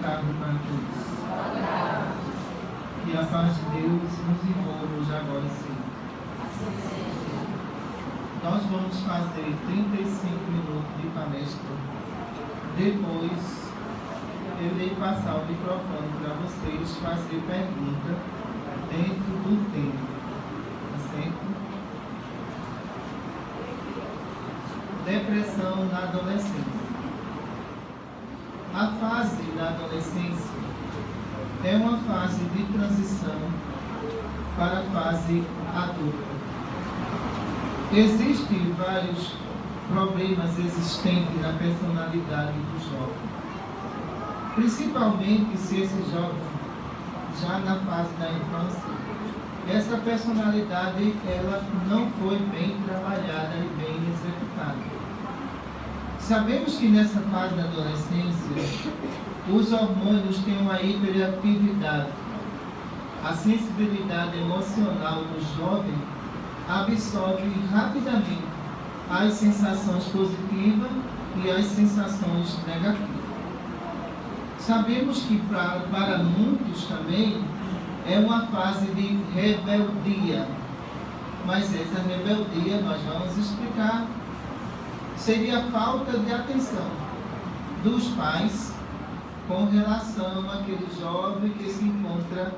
tarde para todos. Que a paz de Deus nos envolva hoje, agora e sempre. Nós vamos fazer 35 minutos de palestra. Depois, eu irei passar o microfone para vocês fazer pergunta dentro do tempo. Tá certo? Depressão na adolescência. A fase da adolescência é uma fase de transição para a fase adulta. Existem vários problemas existentes na personalidade do jovem, principalmente se esse jovem, já na fase da infância, essa personalidade ela não foi bem trabalhada e bem executada. Sabemos que nessa fase da adolescência, os hormônios têm uma hiperatividade. A sensibilidade emocional do jovem absorve rapidamente as sensações positivas e as sensações negativas. Sabemos que para muitos também é uma fase de rebeldia, mas essa rebeldia nós vamos explicar. Seria a falta de atenção dos pais com relação àquele jovem que se encontra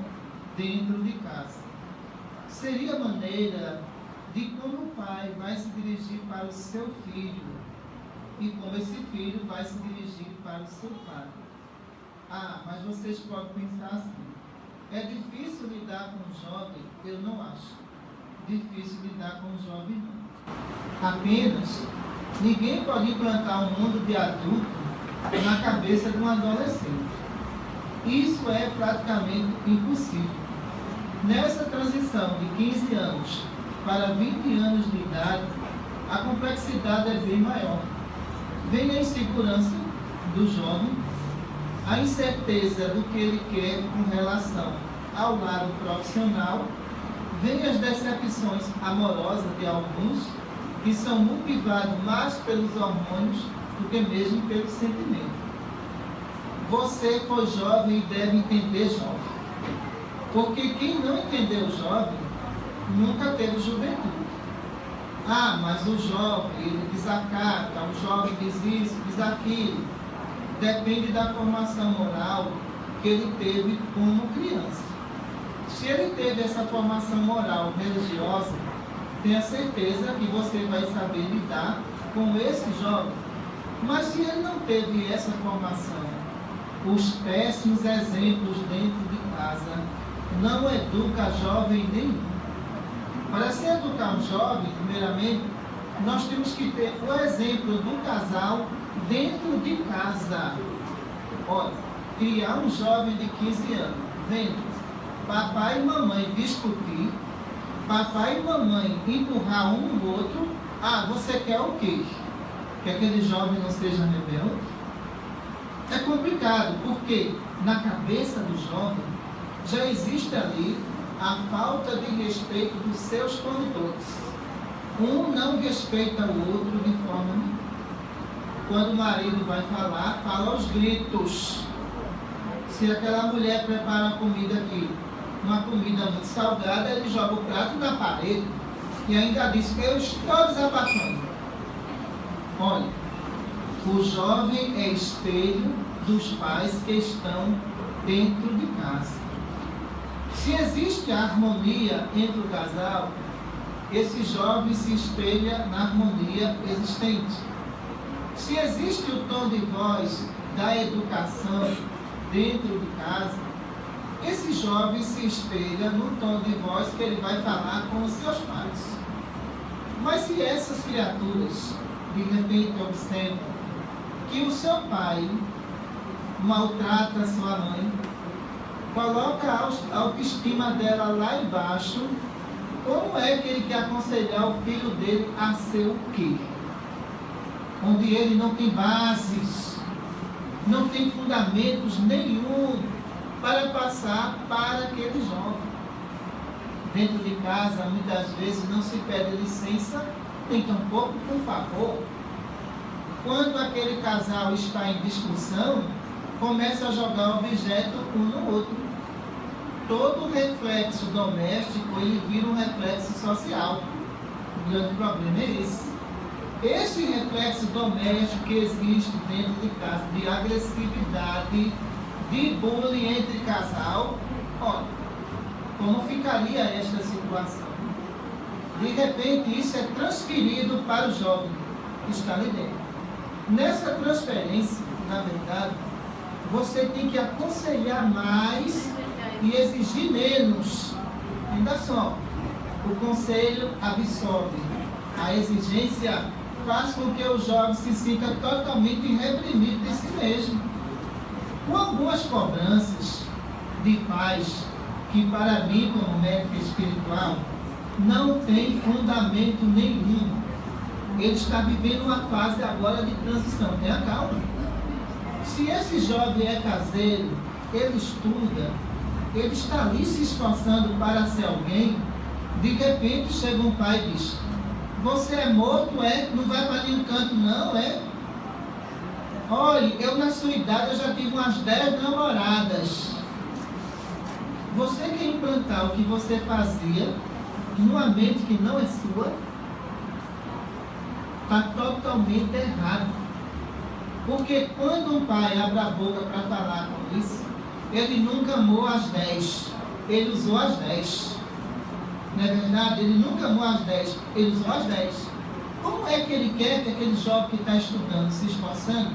dentro de casa. Seria a maneira de como o pai vai se dirigir para o seu filho e como esse filho vai se dirigir para o seu pai. Ah, mas vocês podem pensar assim: é difícil lidar com o jovem? Eu não acho difícil lidar com o jovem, não. Apenas ninguém pode implantar um mundo de adulto na cabeça de um adolescente. Isso é praticamente impossível. Nessa transição de 15 anos para 20 anos de idade, a complexidade é bem maior. Vem a insegurança do jovem, a incerteza do que ele quer com relação ao lado profissional, vem as decepções amorosas de alguns, que são motivados mais pelos hormônios do que mesmo pelo sentimento. Você foi jovem e deve entender jovem. Porque quem não entendeu jovem, nunca teve juventude. Ah, mas o jovem, ele desacata, o jovem diz isso, diz aquilo. Depende da formação moral que ele teve como criança. Se ele teve essa formação moral religiosa, tenha certeza que você vai saber lidar com esse jovem. Mas se ele não teve essa formação, os péssimos exemplos dentro de casa não educa jovem nenhum. Para se educar um jovem, primeiramente, nós temos que ter o exemplo do casal dentro de casa. Olha, criar um jovem de 15 anos, vendo papai e mamãe discutir, papai e mamãe empurrar um no outro. Ah, você quer o quê? Que aquele jovem não seja rebelde? É complicado, porque na cabeça do jovem já existe ali a falta de respeito dos seus condutores. Um não respeita o outro de forma nenhuma. Quando o marido vai falar, fala aos gritos. Se aquela mulher prepara a comida aqui, uma comida muito salgada, ele joga o prato na parede e ainda diz que eu estou desabafando. Olha, o jovem é espelho dos pais que estão dentro de casa. Se existe a harmonia entre o casal, esse jovem se espelha na harmonia existente. Se existe o tom de voz da educação dentro de casa, esse jovem se espelha no tom de voz que ele vai falar com os seus pais. Mas se essas criaturas, de repente, observam que o seu pai maltrata a sua mãe, coloca a autoestima dela lá embaixo, como é que ele quer aconselhar o filho dele a ser o quê? Onde ele não tem bases, não tem fundamentos nenhum para passar para aquele jovem. Dentro de casa, muitas vezes, não se pede licença, nem tampouco por favor. Quando aquele casal está em discussão, começa a jogar objeto um no outro. Todo reflexo doméstico, ele vira um reflexo social. O grande problema é esse. Esse reflexo doméstico que existe dentro de casa, de agressividade, de bullying entre casal, olha, como ficaria esta situação? De repente, isso é transferido para o jovem que está ali dentro. Nessa transferência, na verdade, você tem que aconselhar mais e exigir menos. Ainda só, o conselho absorve. A exigência faz com que o jovem se sinta totalmente reprimido de si mesmo. Com algumas cobranças de pais que, para mim, como médico espiritual, não tem fundamento nenhum. Ele está vivendo uma fase agora de transição. Tenha calma. Se esse jovem é caseiro, ele estuda, ele está ali se esforçando para ser alguém, de repente chega um pai e diz: você é morto, é? Não vai para nenhum canto não, é? Olha, eu na sua idade eu já tive umas 10 namoradas. Você quer implantar o que você fazia numa mente que não é sua? Está totalmente errado. Porque quando um pai abre a boca para falar com isso, ele nunca amou as 10, ele usou as 10. Não é verdade? Ele nunca amou as 10, ele usou as 10. Como é que ele quer que aquele jovem que está estudando, se esforçando,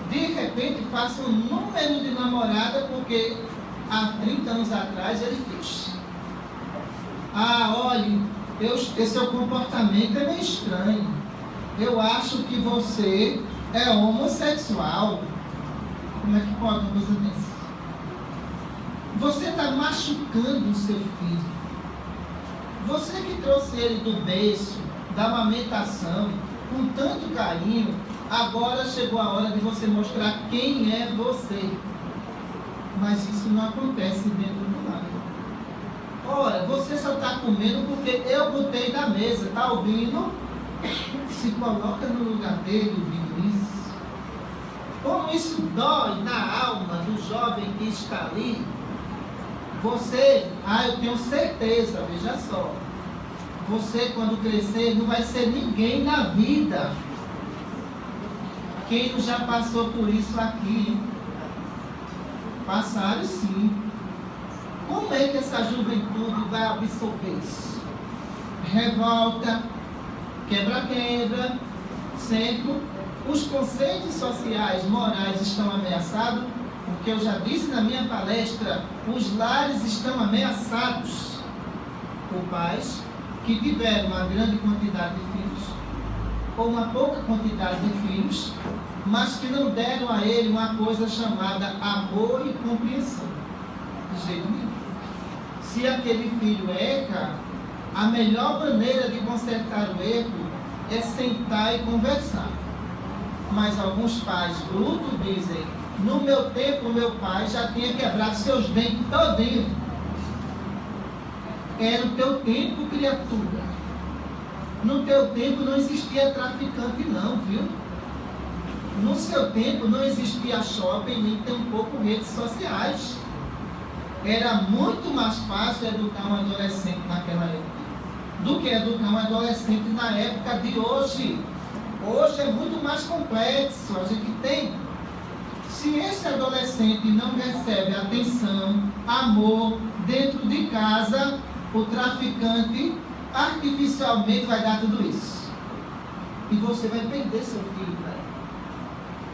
de repente faça um número de namorada porque há 30 anos atrás ele fez? Ah, olha, esse seu comportamento é meio estranho. Eu acho que você é homossexual. Como é que pode uma coisa dessa? Você está machucando o seu filho. Você que trouxe ele do berço, da amamentação, com tanto carinho, agora chegou a hora de você mostrar quem é você. Mas isso não acontece dentro do lar. Ora, você só está comendo porque eu botei na mesa, está ouvindo? Se coloca no lugar dele ouvindo isso. Como isso dói na alma do jovem que está ali. Você, eu tenho certeza, veja só, você quando crescer não vai ser ninguém na vida. Quem não já passou por isso aqui? Passaram sim. Como é que essa juventude vai absorver isso? Revolta, quebra-quebra, sempre os conceitos sociais, morais estão ameaçados. Porque eu já disse na minha palestra, os lares estão ameaçados por pais que tiveram uma grande quantidade de filhos, ou uma pouca quantidade de filhos, mas que não deram a ele uma coisa chamada amor e compreensão. De jeito nenhum. Se aquele filho erra, a melhor maneira de consertar o erro é sentar e conversar. Mas alguns pais brutos dizem: no meu tempo, meu pai já tinha quebrado seus dentes todinho. Era o teu tempo, criatura. No teu tempo não existia traficante não, viu? No seu tempo não existia shopping, nem tampouco redes sociais. Era muito mais fácil educar um adolescente naquela época do que educar um adolescente na época de hoje. Hoje é muito mais complexo. A gente tem... Se esse adolescente não recebe atenção, amor dentro de casa, o traficante artificialmente vai dar tudo isso. E você vai perder seu filho para ele.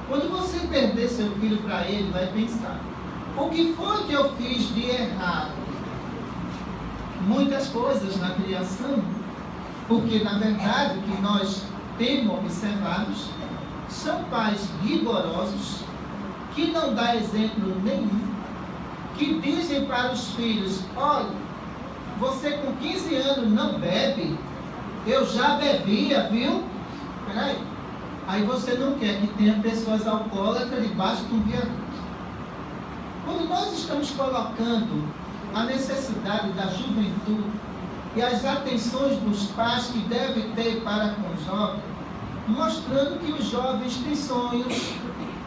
Quando você perder seu filho para ele, vai pensar: o que foi que eu fiz de errado? Muitas coisas na criação, porque na verdade o que nós temos observado são pais rigorosos, que não dá exemplo nenhum, que dizem para os filhos: olha, você com 15 anos não bebe, eu já bebia, viu? Peraí. Aí você não quer que tenha pessoas alcoólatras debaixo de um viaduto. Quando nós estamos colocando a necessidade da juventude e as atenções dos pais que devem ter para com os jovens, mostrando que os jovens têm sonhos,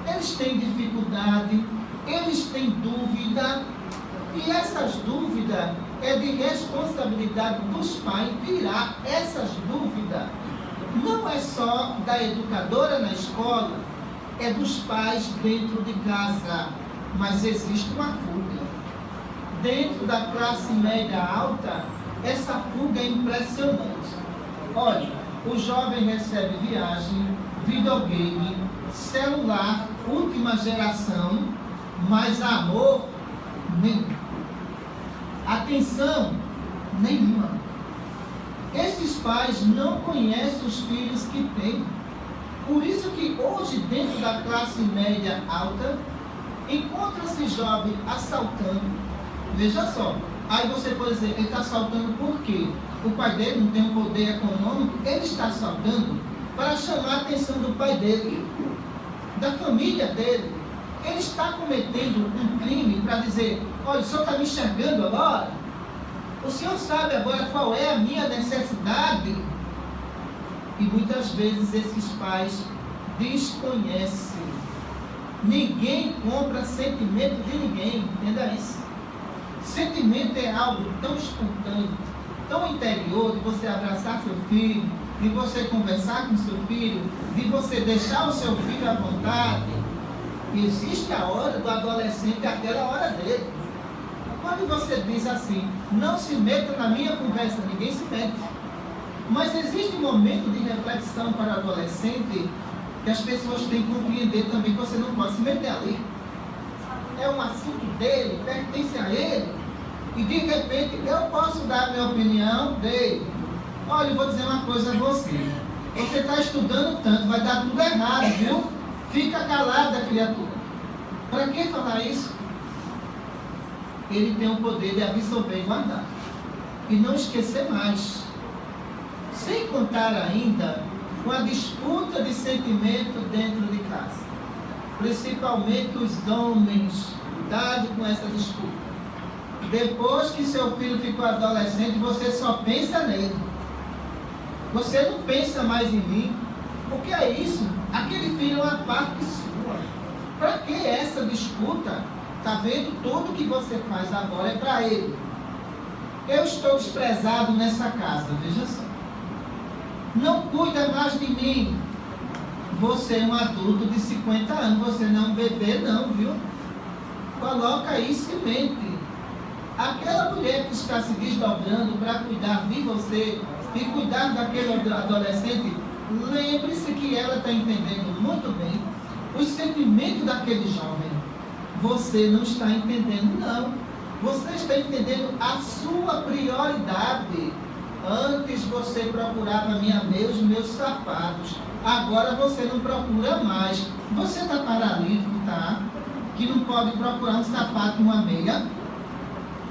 eles têm dificuldade, eles têm dúvida, e essas dúvidas é de responsabilidade dos pais tirar essas dúvidas. Não é só da educadora na escola, é dos pais dentro de casa, mas existe uma fuga. Dentro da classe média alta, essa fuga é impressionante. Olha, o jovem recebe viagem, videogame, celular, última geração, mas amor nenhum. Atenção nenhuma. Esses pais não conhecem os filhos que têm. Por isso que hoje, dentro da classe média alta, encontra-se jovem assaltando. Veja só, aí você pode dizer, ele está assaltando por quê? O pai dele não tem um poder econômico, ele está assaltando para chamar a atenção do pai dele, da família dele. Ele está cometendo um crime para dizer, olha, o senhor está me enxergando agora? O senhor sabe agora qual é a minha necessidade? E muitas vezes esses pais desconhecem. Ninguém compra sentimento de ninguém, entenda isso. Sentimento é algo tão espontâneo, tão interior, de você abraçar seu filho, de você conversar com seu filho, de você deixar o seu filho à vontade. Existe a hora do adolescente, aquela hora dele. Quando você diz assim, não se meta na minha conversa, ninguém se mete. Mas existe um momento de reflexão para o adolescente que as pessoas têm que compreender também que você não pode se meter ali. É um assunto dele, pertence a ele, e de repente eu posso dar a minha opinião dele. Olha, eu vou dizer uma coisa a você. Você está estudando tanto, vai dar tudo errado, viu? Fica calada, criatura. Para que falar isso? Ele tem o poder de absorver e guardar. E não esquecer mais. Sem contar ainda com a disputa de sentimento dentro de casa. Principalmente os homens. Cuidado com essa disputa. Depois que seu filho ficou adolescente, você só pensa nele. Você não pensa mais em mim. O que é isso? Aquele filho é uma parte sua. Para que essa disputa? Está vendo? Tudo que você faz agora é para ele. Eu estou desprezado nessa casa, veja só. Não cuida mais de mim. Você é um adulto de 50 anos, você não é um bebê não, viu? Coloca isso em mente. Aquela mulher que está se desdobrando para cuidar de você e cuidar daquele adolescente, lembre-se que ela está entendendo muito bem os sentimentos daquele jovem. Você não está entendendo, não. Você está entendendo a sua prioridade. Antes você procurava os meus sapatos. Agora você não procura mais. Você está paralítico, tá? Que não pode procurar um sapato e uma meia.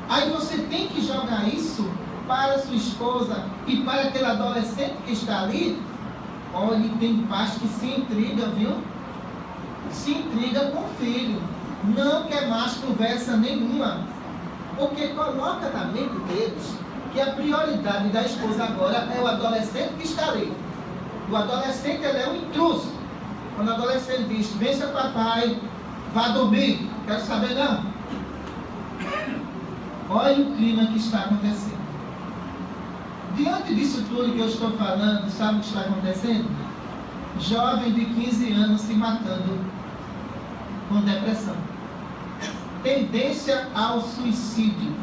Aí você tem que jogar isso para sua esposa e para aquele adolescente que está ali. Olha, tem pais que se intriga, viu? Se intriga com o filho. Não quer mais conversa nenhuma. Porque coloca na mente deles que a prioridade da esposa agora é o adolescente que está ali. O adolescente, ele é um intruso. Quando o adolescente diz, vença papai, vá dormir, quero saber não. Olha o clima que está acontecendo. Diante disso tudo que eu estou falando, sabe o que está acontecendo? Jovem de 15 anos se matando com depressão. Tendência ao suicídio.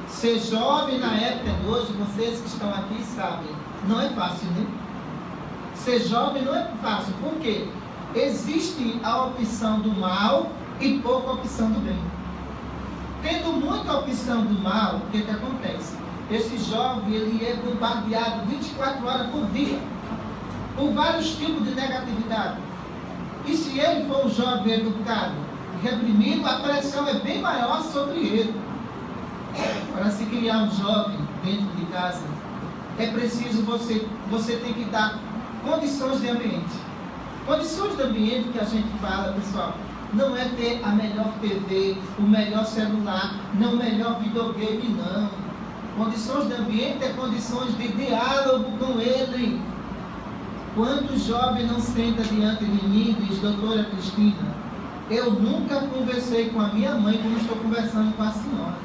Ser jovem na época de hoje, vocês que estão aqui sabem, não é fácil, né? Ser jovem não é fácil. Por quê? Existe a opção do mal e pouca opção do bem. Tendo muita opção do mal, o que acontece? Esse jovem, ele é bombardeado 24 horas por dia por vários tipos de negatividade. E se ele for um jovem educado, reprimido, a pressão é bem maior sobre ele. Para se criar um jovem dentro de casa, é preciso você tem que dar condições de ambiente. Condições de ambiente que a gente fala, pessoal, não é ter a melhor TV, o melhor celular, não o melhor videogame, não. Condições de ambiente é condições de diálogo com ele. Quantos jovens não sentam diante de mim e diz: doutora Cristina, eu nunca conversei com a minha mãe como estou conversando com a senhora.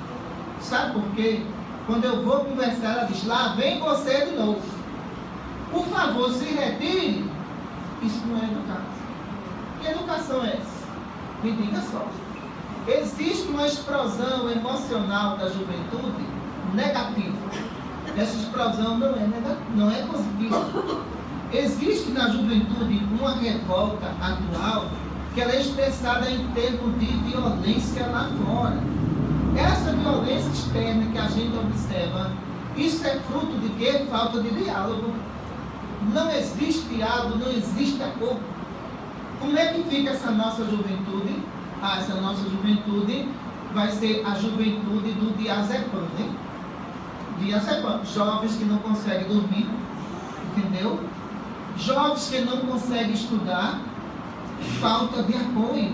Sabe por quê? Quando eu vou conversar, ela diz: lá vem você de novo. Por favor, se retire. Isso não é educado. Que educação é essa? Me diga só. Existe uma explosão emocional da juventude negativa. Essa explosão não é positiva. Existe na juventude uma revolta atual que ela é expressada em termos de violência lá fora. Essa violência externa que a gente observa, isso é fruto de quê? Falta de diálogo. Não existe diálogo, não existe acordo. Como é que fica essa nossa juventude? Essa nossa juventude vai ser a juventude do diazepam, né? Diazepam, jovens que não conseguem dormir, entendeu? Jovens que não conseguem estudar, falta de apoio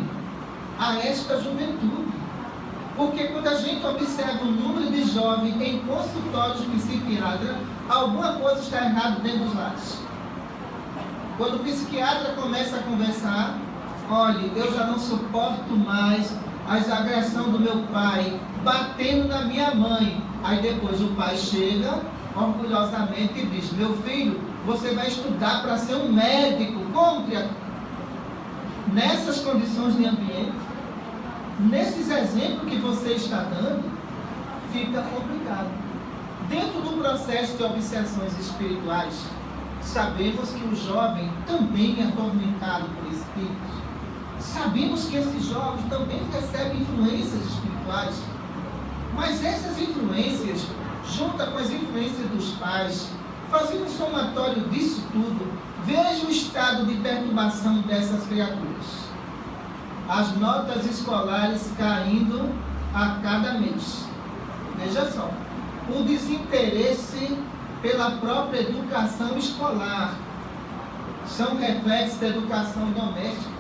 a esta juventude. Porque quando a gente observa o número de jovens em consultórios psiquiátricos, alguma coisa está errada dentro dos lares. Quando o psiquiatra começa a conversar: olha, eu já não suporto mais as agressões do meu pai batendo na minha mãe. Aí depois o pai chega orgulhosamente e diz: meu filho, você vai estudar para ser um médico. Como, criatura? Nessas condições de ambiente, nesses exemplos que você está dando, fica complicado. Dentro do processo de obsessões espirituais, sabemos que o jovem também é atormentado por espíritos. Sabemos que esses jovens também recebem influências espirituais. Mas essas influências, junto com as influências dos pais, fazendo um somatório disso tudo, veja o estado de perturbação dessas criaturas. As notas escolares caindo a cada mês. Veja só, o desinteresse pela própria educação escolar são reflexos da educação doméstica.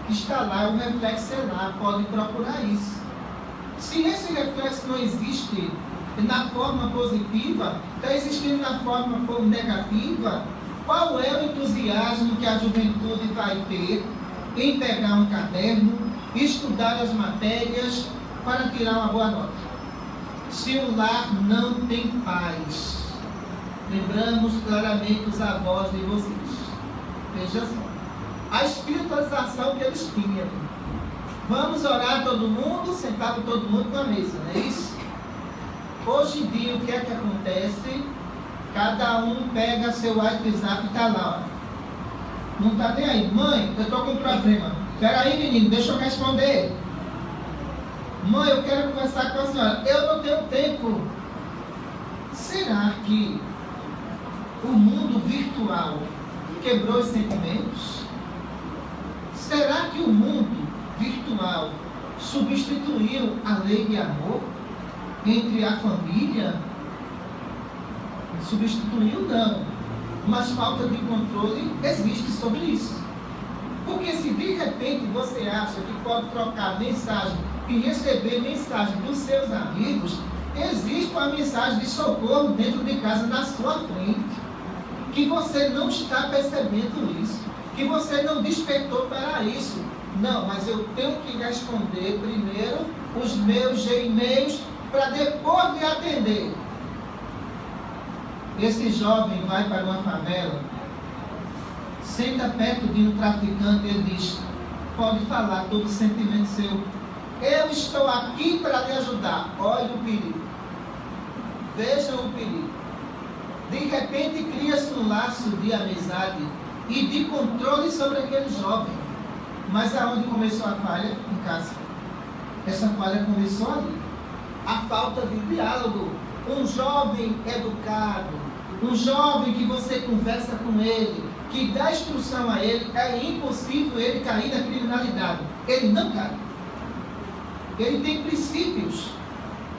Está lá, o reflexo é lá, pode procurar isso. Se esse reflexo não existe na forma positiva, está existindo na forma negativa, qual é o entusiasmo que a juventude vai ter em pegar um caderno, estudar as matérias para tirar uma boa nota? Se o lar não tem paz, lembramos claramente os avós de vocês. Veja só, a espiritualização que eles tinham. Vamos orar todo mundo, sentado todo mundo na mesa, não é isso? Hoje em dia, o que é que acontece? Cada um pega seu WhatsApp e está lá, ó. Não está nem aí. Mãe, eu estou com um problema. Espera aí, menino, deixa eu responder. Mãe, eu quero conversar com a senhora. Eu não tenho tempo. Será que o mundo virtual quebrou os sentimentos? Será que o mundo virtual substituiu a lei de amor entre a família? Substituiu não, mas falta de controle existe sobre isso. Porque se de repente você acha que pode trocar mensagem e receber mensagem dos seus amigos, existe uma mensagem de socorro dentro de casa na sua frente, que você não está percebendo isso, que você não despertou para isso. Não, mas eu tenho que responder primeiro os meus e-mails para depois me atender. Esse jovem vai para uma favela, senta perto de um traficante e ele diz: pode falar todo o sentimento seu, eu estou aqui para lhe ajudar. Olha o perigo, vejam o perigo. De repente cria-se um laço de amizade e de controle sobre aquele jovem. Mas aonde começou a falha? Em casa. Essa falha começou ali. A falta de diálogo. Um jovem educado, um jovem que você conversa com ele, que dá instrução a ele, é impossível ele cair na criminalidade. Ele não cai. Ele tem princípios,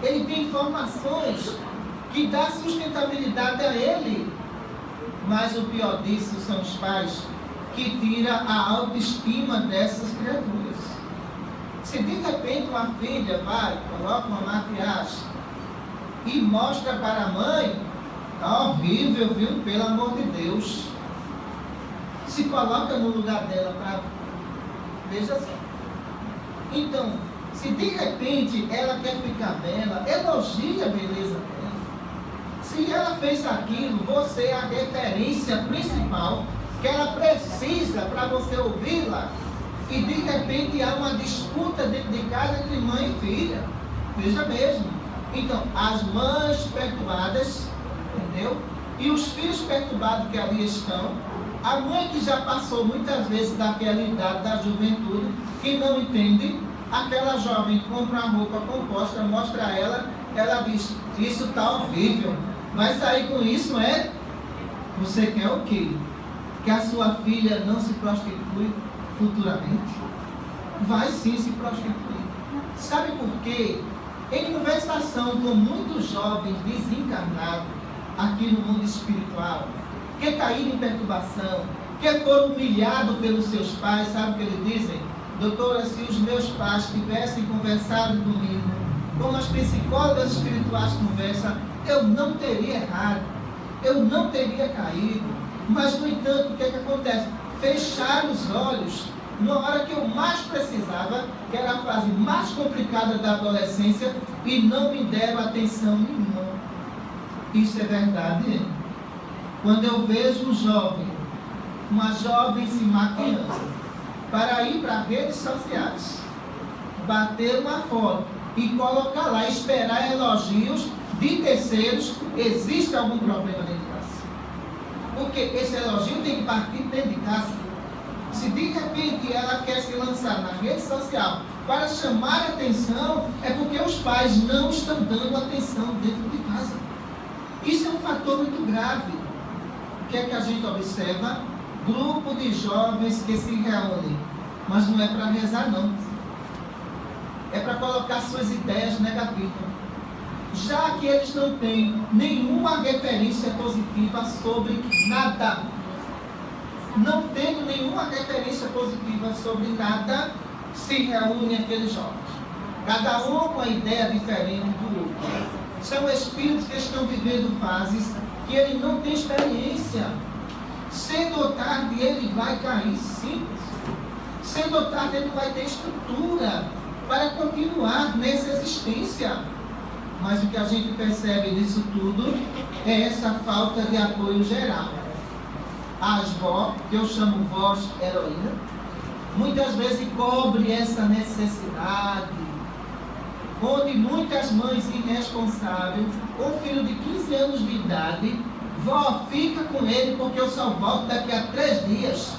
ele tem informações que dá sustentabilidade a ele. Mas o pior disso são os pais que tiram a autoestima dessas criaturas. Se de repente uma filha vai, coloca uma maquiagem e mostra para a mãe, tá horrível, viu? Pelo amor de Deus. Se coloca no lugar dela para... Veja só. Então, se de repente ela quer ficar bela, elogie a beleza dela. Se ela fez aquilo, você é a referência principal que ela precisa para você ouvi-la. E de repente há uma disputa dentro de casa entre mãe e filha. Veja mesmo. Então, as mães perturbadas, entendeu? E os filhos perturbados que ali estão. A mãe que já passou muitas vezes daquela idade da juventude, que não entende, aquela jovem compra uma roupa composta, mostra a ela, ela diz, isso está horrível. Vai sair com isso, é? Você quer o quê? Que a sua filha não se prostitui futuramente? Vai sim se prostituir. Sabe por quê? Em conversação com muitos jovens desencarnados aqui no mundo espiritual, que caíram em perturbação, que foram humilhados pelos seus pais, sabe o que eles dizem? Doutora, se os meus pais tivessem conversado comigo, como as psicólogas espirituais conversam, eu não teria errado, eu não teria caído. Mas, no entanto, o que acontece? Fecharam os olhos na hora que eu mais precisava, que era a fase mais complicada da adolescência, e não me deram atenção nenhuma. Isso é verdade, hein? Quando eu vejo um jovem, uma jovem se maquiando para ir para redes sociais, bater uma foto e colocar lá, esperar elogios de terceiros, existe algum problema dentro de casa? Porque esse elogio tem que partir dentro de casa. Se de repente ela quer se lançar na rede social para chamar a atenção, é porque os pais não estão dando atenção dentro de casa. Isso é um fator muito grave. O que é que a gente observa? Grupo de jovens que se reúnem, mas não é para rezar não. É para colocar suas ideias negativas. Já que eles não têm nenhuma referência positiva sobre nada. Não tendo nenhuma referência positiva sobre nada, se reúnem aqueles jovens. Cada um com a ideia diferente do outro. São espíritos que estão vivendo fases que ele não tem experiência. Cedo ou tarde ele vai cair sim. Cedo ou tarde ele vai ter estrutura para continuar nessa existência. Mas o que a gente percebe nisso tudo é essa falta de apoio geral. As vó, que eu chamo vós heroína, muitas vezes cobre essa necessidade, onde muitas mães irresponsáveis, com um filho de 15 anos de idade, vó, fica com ele porque eu só volto daqui a 3 dias.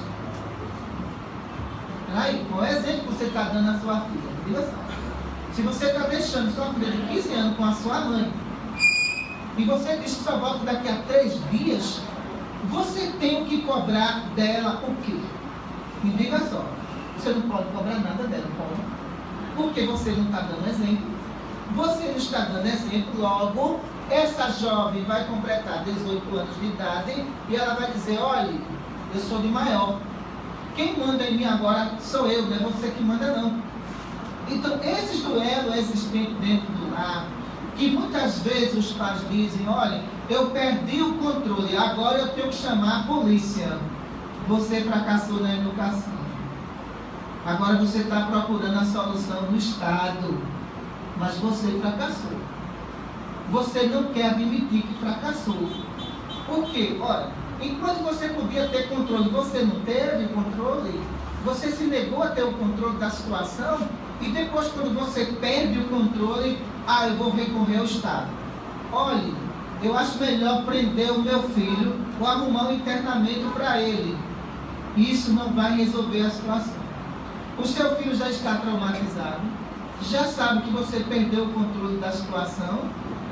Peraí, qual é o exemplo que você está dando à sua filha? Diga só. Se você está deixando sua filha de 15 anos com a sua mãe, e você diz que só volta daqui a 3 dias, você tem que cobrar dela o quê? Me diga só. Você não pode cobrar nada dela, pode? Porque você não está dando exemplo. Você não está dando exemplo, logo, essa jovem vai completar 18 anos de idade e ela vai dizer, olha, eu sou de maior. Quem manda em mim agora sou eu, não é você que manda não. Então, esses duelos existentes dentro do lar, que muitas vezes os pais dizem, olha, eu perdi o controle, agora eu tenho que chamar a polícia. Você fracassou na educação. Agora você está procurando a solução no Estado, mas você fracassou. Você não quer admitir que fracassou. Por quê? Olha, enquanto você podia ter controle, você não teve controle, você se negou a ter o controle da situação, e depois quando você perde o controle, eu vou recorrer ao Estado. Olha, eu acho melhor prender o meu filho ou arrumar um internamento para ele. Isso não vai resolver a situação. O seu filho já está traumatizado, já sabe que você perdeu o controle da situação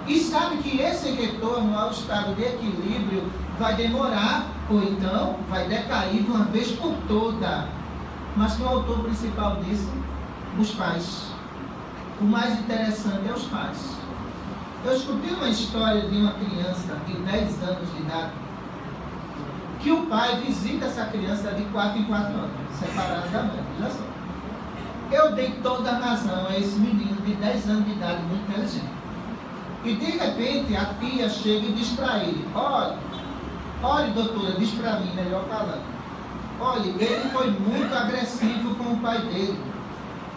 e sabe que esse retorno ao estado de equilíbrio vai demorar ou então vai decair de uma vez por toda. Mas quem é o autor principal disso? Os pais. O mais interessante é os pais. Eu escutei uma história de uma criança de 10 anos de idade que o pai visita essa criança de 4 em 4 anos, separada da mãe. Olha só. Eu dei toda a razão a esse menino de 10 anos de idade, muito inteligente. E de repente a tia chega e diz para ele, olha doutora, diz para mim, melhor falando, olha, ele foi muito agressivo com o pai dele.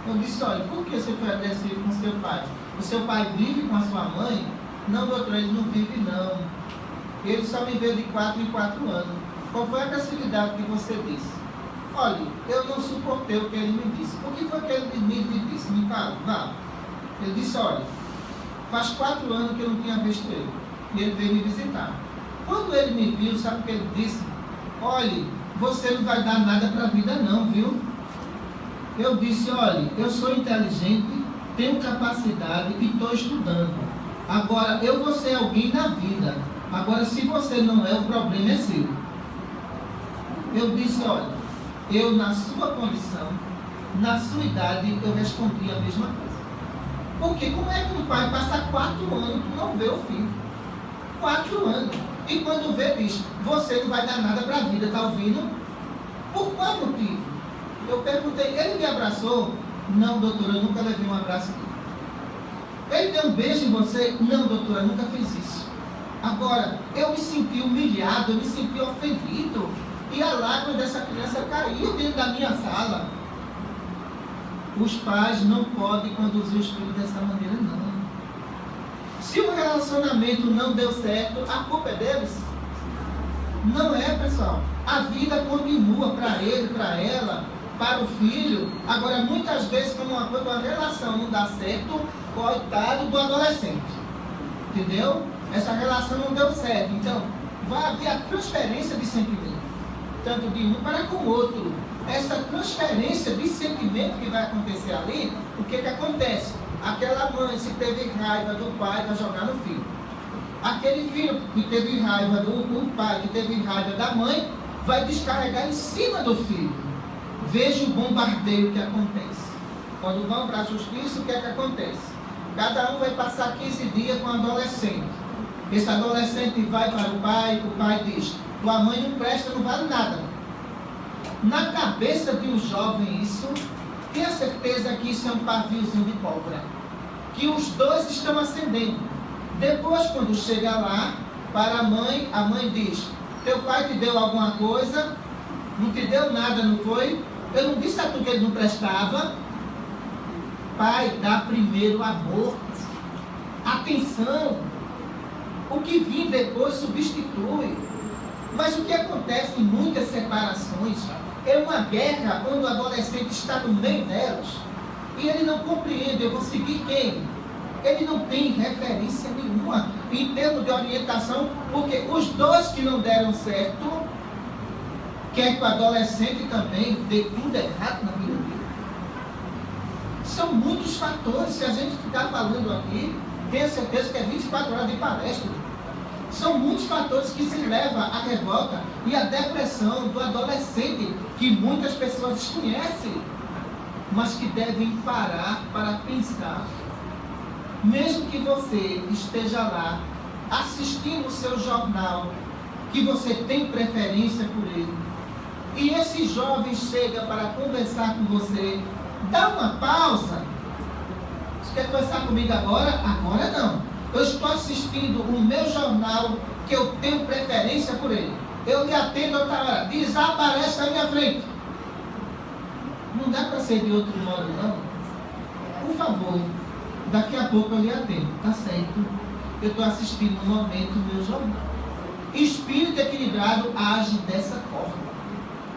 Eu disse, olha, por que você foi agressivo com seu pai? O seu pai vive com a sua mãe? Não, doutor, ele não vive não. Ele só me vê de 4 em 4 anos. Qual foi a agressividade que você disse? Olha, eu não suportei o que ele me disse. O que foi que ele me disse? Me fala, vá. Ele disse, olha, faz 4 anos que eu não tinha visto ele. E ele veio me visitar. Quando ele me viu, sabe o que ele disse? Olha, você não vai dar nada para a vida não, viu? Eu disse, olha, eu sou inteligente, tenho capacidade e estou estudando. Agora, eu vou ser alguém na vida. Agora, se você não é, o problema é seu. Eu disse, olha, eu na sua condição, na sua idade, eu respondi a mesma coisa. Porque como é que um pai passa 4 anos e não vê o filho? 4 anos. E quando vê, diz, você não vai dar nada para a vida, tá ouvindo? Por qual motivo? Eu perguntei, ele me abraçou? Não, doutora, eu nunca levei um abraço dele. Ele deu um beijo em você? Não, doutora, eu nunca fiz isso. Agora, eu me senti humilhado, eu me senti ofendido. E a lágrima dessa criança caiu dentro da minha sala. Os pais não podem conduzir os filhos dessa maneira, não. Se o relacionamento não deu certo, a culpa é deles? Não é, pessoal. A vida continua para ele, para ela, para o filho. Agora, muitas vezes, quando uma relação não dá certo, coitado do adolescente. Entendeu? Essa relação não deu certo. Então, vai haver a transferência de sentimento. Tanto de um para com o outro. Essa transferência de sentimento que vai acontecer ali, o que acontece? Aquela mãe, se teve raiva do pai, vai jogar no filho. Aquele filho que teve raiva do pai, que teve raiva da mãe, vai descarregar em cima do filho. Veja o bombardeio que acontece. Quando vão para a justiça, o que é que acontece? Cada um vai passar 15 dias com o adolescente. Esse adolescente vai para o pai diz, tua mãe não presta, não vale nada. Na cabeça de um jovem isso, tenha certeza que isso é um paviozinho de pólvora. Que os dois estão acendendo. Depois, quando chega lá, para a mãe diz, teu pai te deu alguma coisa? Não te deu nada, não foi? Eu não disse a tu que ele não prestava. Pai, dá primeiro amor, atenção. O que vir depois substitui. Mas o que acontece em muitas separações é uma guerra onde o adolescente está no meio delas e ele não compreende, eu vou seguir quem? Ele não tem referência nenhuma em termos de orientação, porque os dois que não deram certo quer que o adolescente também dê tudo errado na vida dele. São muitos fatores, se a gente ficar falando aqui, tenha certeza que é 24 horas de palestra. São muitos fatores que se levam à revolta e à depressão do adolescente, que muitas pessoas desconhecem, mas que devem parar para pensar. Mesmo que você esteja lá assistindo o seu jornal, que você tem preferência por ele, e esse jovem chega para conversar com você, dá uma pausa. Você quer conversar comigo agora? Agora não. Eu estou assistindo o meu jornal, que eu tenho preferência por ele. Eu lhe atendo outra hora. Desaparece da minha frente. Não dá para ser de outro modo, não. Por favor, daqui a pouco eu lhe atendo. Tá certo? Eu estou assistindo no momento o meu jornal. Espírito equilibrado age dessa forma.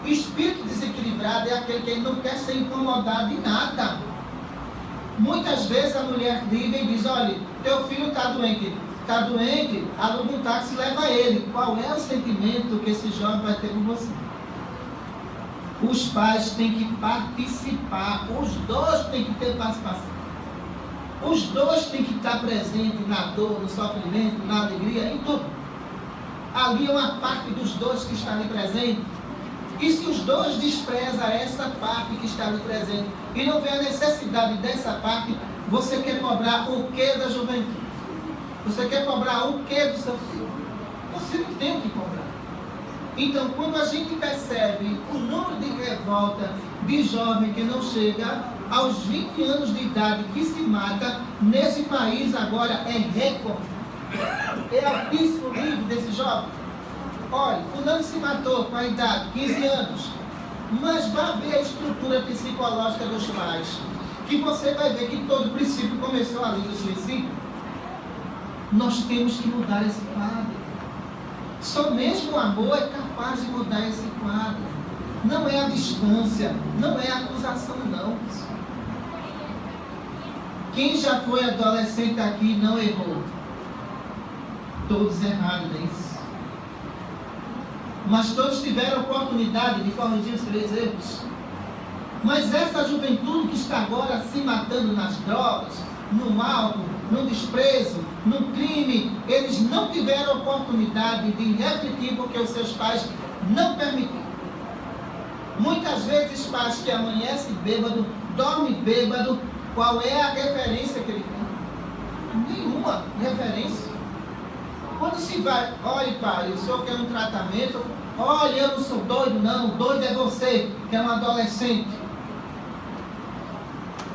Espírito desequilibrado é aquele que não quer ser incomodado em nada. Muitas vezes a mulher liga e diz, olha, teu filho está doente, aluga um táxi e leva ele. Qual é o sentimento que esse jovem vai ter com você? Os pais têm que participar, os dois têm que ter participação. Os dois têm que estar presentes na dor, no sofrimento, na alegria, em tudo. Ali é uma parte dos dois que está ali presente. E se os dois desprezam essa parte que está ali presente e não vê a necessidade dessa parte, você quer cobrar o que da juventude? Você quer cobrar o que do seu filho? Você não tem o que cobrar. Então, quando a gente percebe o número de revolta de jovem que não chega aos 20 anos de idade que se mata, nesse país agora é recorde. É altíssimo o nível desse jovem. Olha, fulano se matou com a idade, 15 anos. Mas vá ver a estrutura psicológica dos pais, que você vai ver que todo princípio começou ali do suicídio. Nós temos que mudar esse quadro. Só mesmo o amor é capaz de mudar esse quadro. Não é a distância, não é a acusação, não. Quem já foi adolescente aqui não errou. Todos erraram nisso. Mas todos tiveram a oportunidade de corrigir os seus erros. Mas essa juventude que está agora se matando nas drogas, no álcool, no desprezo, no crime, eles não tiveram a oportunidade de refletir porque os seus pais não permitiram. Muitas vezes pais que amanhecem bêbado, dormem bêbado, qual é a referência que ele tem? Nenhuma referência. Quando se vai, olha pai, o senhor quer um tratamento? Olha, eu não sou doido não, doido é você, que é um adolescente.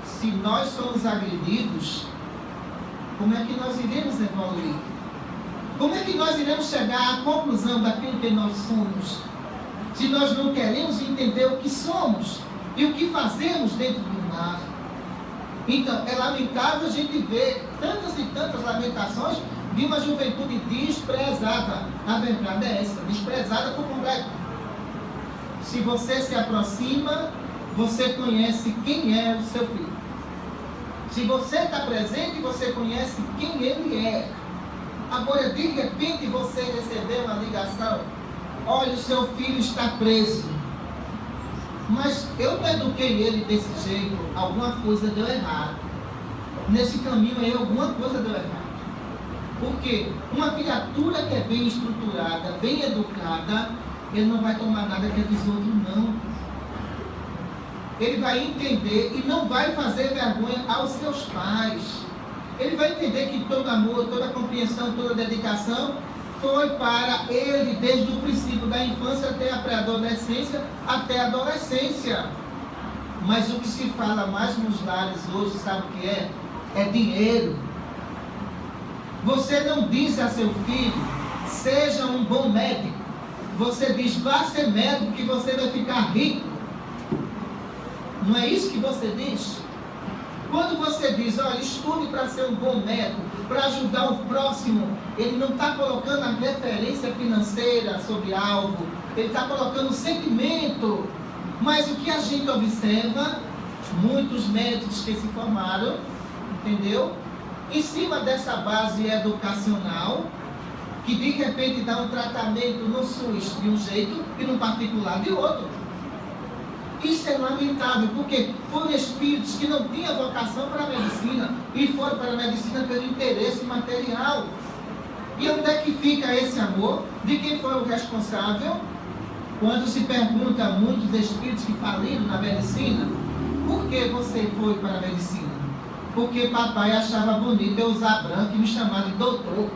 Se nós somos agredidos, como é que nós iremos evoluir? Como é que nós iremos chegar à conclusão daquilo que nós somos? Se nós não queremos entender o que somos e o que fazemos dentro do lar. Então, é lamentável a gente ver tantas e tantas lamentações de uma juventude desprezada. A verdade é essa, desprezada por completo. Se você se aproxima, você conhece quem é o seu filho. Se você está presente, você conhece quem ele é. Agora, de repente, você recebeu uma ligação. Olha, o seu filho está preso. Mas eu não eduquei ele desse jeito. Alguma coisa deu errado. Nesse caminho aí, alguma coisa deu errado. Porque uma criatura que é bem estruturada, bem educada, ele não vai tomar nada que é dos outros, não. Ele vai entender e não vai fazer vergonha aos seus pais. Ele vai entender que todo amor, toda compreensão, toda dedicação foi para ele desde o princípio da infância até a pré-adolescência, até a adolescência. Mas o que se fala mais nos lares hoje, sabe o que é? É dinheiro. Você não diz a seu filho, seja um bom médico. Você diz, vá ser médico que você vai ficar rico. Não é isso que você diz? Quando você diz, olha, estude para ser um bom médico, para ajudar o próximo, ele não está colocando a referência financeira sobre algo, ele está colocando o sentimento. Mas o que a gente observa, muitos médicos que se formaram, entendeu? Em cima dessa base educacional, que de repente dá um tratamento no SUS de um jeito e no particular de outro. Isso é lamentável, porque foram espíritos que não tinham vocação para a medicina e foram para a medicina pelo interesse material. E onde é que fica esse amor? De quem foi o responsável? Quando se pergunta a muitos espíritos que faliram na medicina, por que você foi para a medicina? Porque papai achava bonito eu usar branco e me chamar de doutor.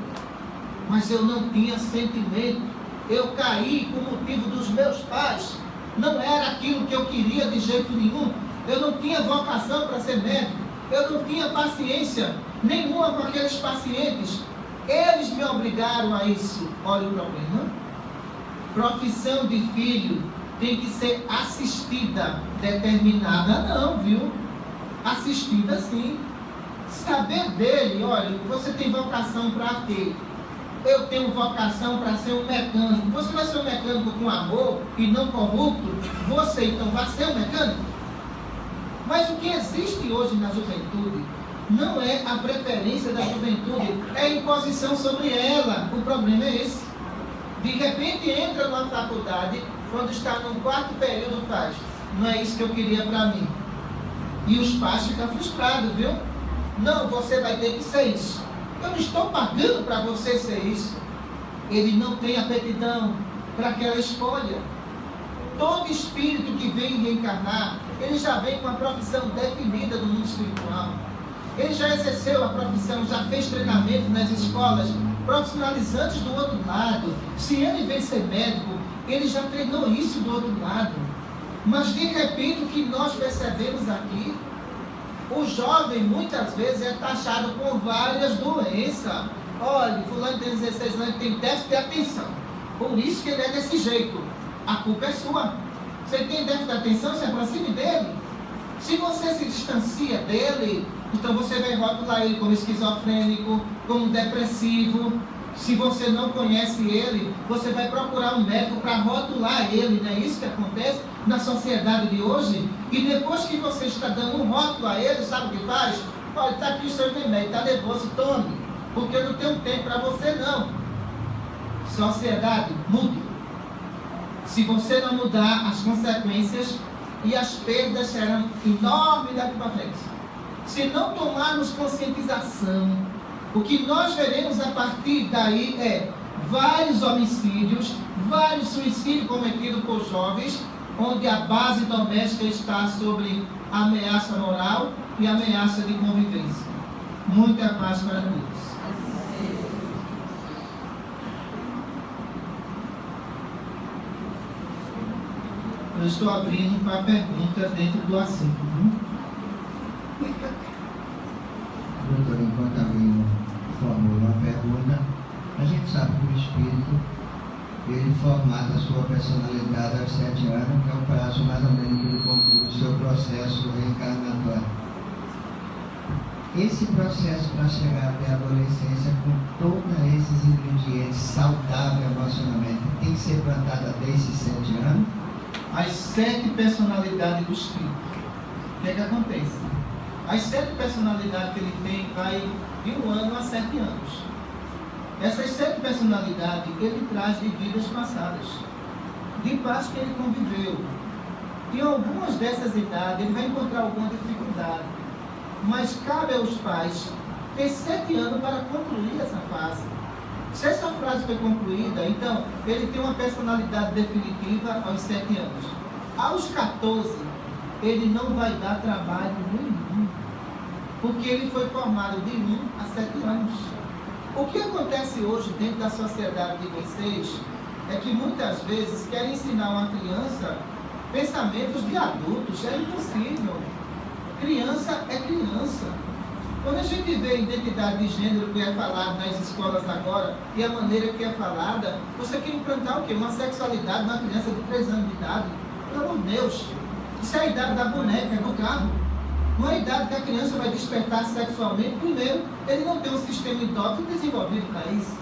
Mas eu não tinha sentimento. Eu caí com o motivo dos meus pais. Não era aquilo que eu queria de jeito nenhum. Eu não tinha vocação para ser médico. Eu não tinha paciência nenhuma com aqueles pacientes. Eles me obrigaram a isso. Olha o problema. Profissão de filho tem que ser assistida. Determinada não, viu? Assistida sim. Saber dele, olha, você tem vocação para quê? Eu tenho vocação para ser um mecânico. Você vai ser um mecânico com amor e não corrupto? Você então vai ser um mecânico? Mas o que existe hoje na juventude não é a preferência da juventude, é a imposição sobre ela. O problema é esse. De repente entra numa faculdade, quando está no quarto período faz, não é isso que eu queria para mim. E os pais ficam frustrados, viu? Não, você vai ter que ser isso. Eu não estou pagando para você ser isso. Ele não tem aptidão para aquela escolha. Todo espírito que vem reencarnar, ele já vem com a profissão definida do mundo espiritual. Ele já exerceu a profissão, já fez treinamento nas escolas profissionalizantes do outro lado. Se ele vem ser médico, ele já treinou isso do outro lado. Mas de repente o que nós percebemos aqui, o jovem muitas vezes é taxado com várias doenças. Olha, fulano tem 16 anos, tem déficit de atenção. Por isso que ele é desse jeito. A culpa é sua. Se ele tem déficit de atenção, se aproxime dele. Se você se distancia dele, então você vai rotular ele como esquizofrênico, como depressivo. Se você não conhece ele, você vai procurar um médico para rotular ele. Não é isso que acontece na sociedade de hoje? E depois que você está dando um rótulo a ele, sabe o que faz? Olha, está aqui o seu remédio, está nervoso, tome. Porque eu não tenho tempo para você não. Sociedade, mude. Se você não mudar, as consequências e as perdas serão enormes daqui para frente. Se não tomarmos conscientização, o que nós veremos a partir daí é vários homicídios, vários suicídios cometidos por jovens, onde a base doméstica está sobre ameaça moral e ameaça de convivência. Muita paz para todos. Eu estou abrindo para perguntas dentro do assunto. Doutor, enquanto alguém formula uma pergunta, a gente sabe que o espírito, ele formata a sua personalidade aos 7 anos, que é o prazo mais ou menos que ele conclui o seu processo reencarnatório. Esse processo para chegar até a adolescência com todos esses ingredientes saudáveis emocionalmente tem que ser plantada desde 7 anos? As 7 personalidades do espírito. O que é que acontece? As 7 personalidades que ele tem vai de 1 ano a 7 anos. Essas 7 personalidades ele traz de vidas passadas, de pais que ele conviveu. Em algumas dessas idades ele vai encontrar alguma dificuldade, mas cabe aos pais ter 7 anos para concluir essa fase. Se essa frase foi concluída, então ele tem uma personalidade definitiva aos 7 anos. Aos 14, ele não vai dar trabalho nenhum, porque ele foi formado de 1 a 7 anos. O que acontece hoje dentro da sociedade de vocês é que muitas vezes querem ensinar uma criança pensamentos de adultos. É impossível. Criança é criança. Quando a gente vê a identidade de gênero que é falada nas escolas agora e a maneira que é falada, você quer implantar o quê? Uma sexualidade numa criança de 3 anos de idade? Pelo amor de Deus, isso é a idade da boneca, do carro. Não é a idade que a criança vai despertar sexualmente. Primeiro, ele não tem um sistema endócrino desenvolvido para isso.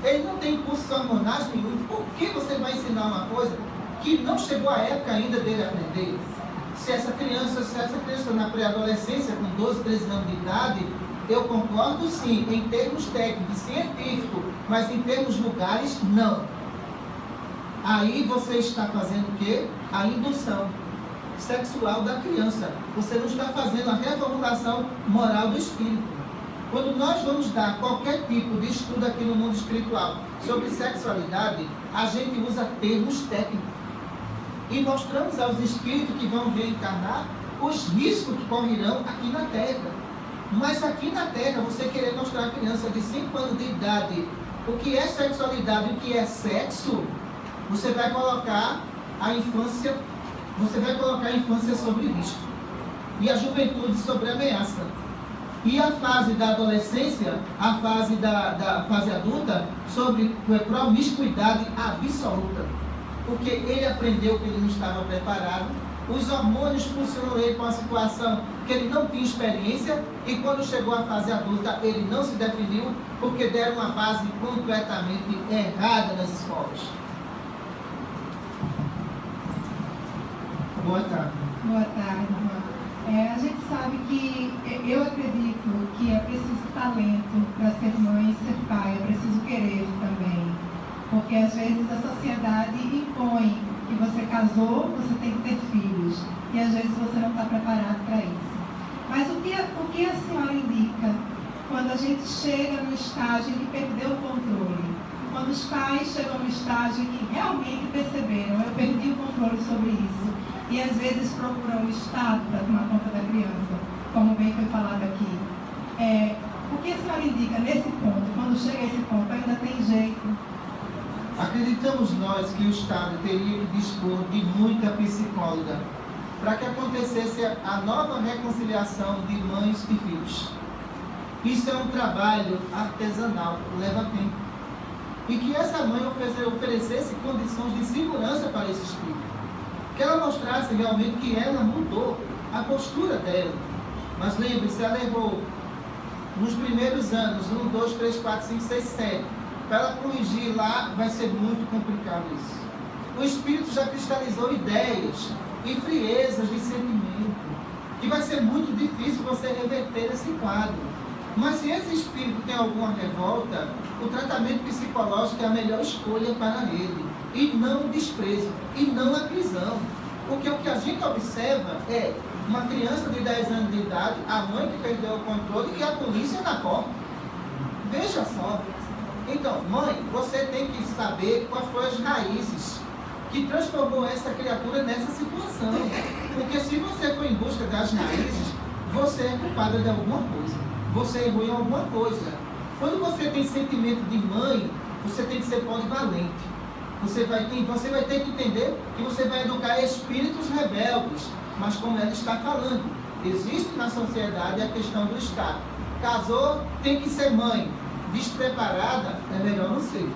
Ele não tem impulsos hormonais nenhum. Por que você vai ensinar uma coisa que não chegou a época ainda dele aprender? Se essa criança na pré-adolescência, com 12, 13 anos de idade, eu concordo sim, em termos técnicos, científicos, mas em termos vulgares, não. Aí você está fazendo o quê? A indução sexual da criança. Você não está fazendo a reformulação moral do espírito. Quando nós vamos dar qualquer tipo de estudo aqui no mundo espiritual sobre sexualidade, a gente usa termos técnicos. E mostramos aos espíritos que vão reencarnar os riscos que correrão aqui na Terra. Mas aqui na Terra, você querer mostrar à criança de 5 anos de idade o que é sexualidade e o que é sexo, você vai colocar a infância sobre risco. E a juventude sobre ameaça. E a fase da adolescência, a fase da fase adulta, sobre promiscuidade absoluta. Porque ele aprendeu que ele não estava preparado, os hormônios funcionam ele para uma situação que ele não tinha experiência, e quando chegou à fase adulta ele não se definiu, porque deram uma base completamente errada nas escolas. Boa tarde. Boa tarde. A gente sabe que, eu acredito que é preciso talento para ser mãe e ser pai, é preciso querer também. Porque às vezes a sociedade impõe que você casou, você tem que ter filhos. E às vezes você não está preparado para isso. Mas o que a senhora indica quando a gente chega no estágio de perder o controle? Quando os pais chegam no estágio que realmente perceberam, eu perdi o controle sobre isso. E às vezes procuram o Estado para tomar conta da criança, como bem foi falado aqui. O que a senhora indica nesse ponto? Quando chega a esse ponto, ainda tem jeito? Acreditamos nós que o Estado teria que dispor de muita psicóloga para que acontecesse a nova reconciliação de mães e filhos. Isso é um trabalho artesanal, leva tempo. E que essa mãe oferecesse condições de segurança para esse espírito. que ela mostrasse realmente que ela mudou a postura dela. Mas lembre-se, ela errou nos primeiros anos, 1, 2, 3, 4, 5, 6, 7. Para ela corrigir lá, vai ser muito complicado isso. O Espírito já cristalizou ideias e friezas de sentimento, que vai ser muito difícil você reverter esse quadro. Mas se esse espírito tem alguma revolta, o tratamento psicológico é a melhor escolha para ele. E não o desprezo, e não a prisão. Porque o que a gente observa é uma criança de 10 anos de idade, a mãe que perdeu o controle e a polícia na porta. Veja só. Então, mãe, você tem que saber quais foram as raízes que transformou essa criatura nessa situação. Porque se você for em busca das raízes, você é culpada de alguma coisa. Você errou em alguma coisa. Quando você tem sentimento de mãe, você tem que ser polivalente. Você vai ter que entender que você vai educar espíritos rebeldes. Mas como ela está falando, existe na sociedade a questão do Estado. Casou, tem que ser mãe. Despreparada, é melhor não ser.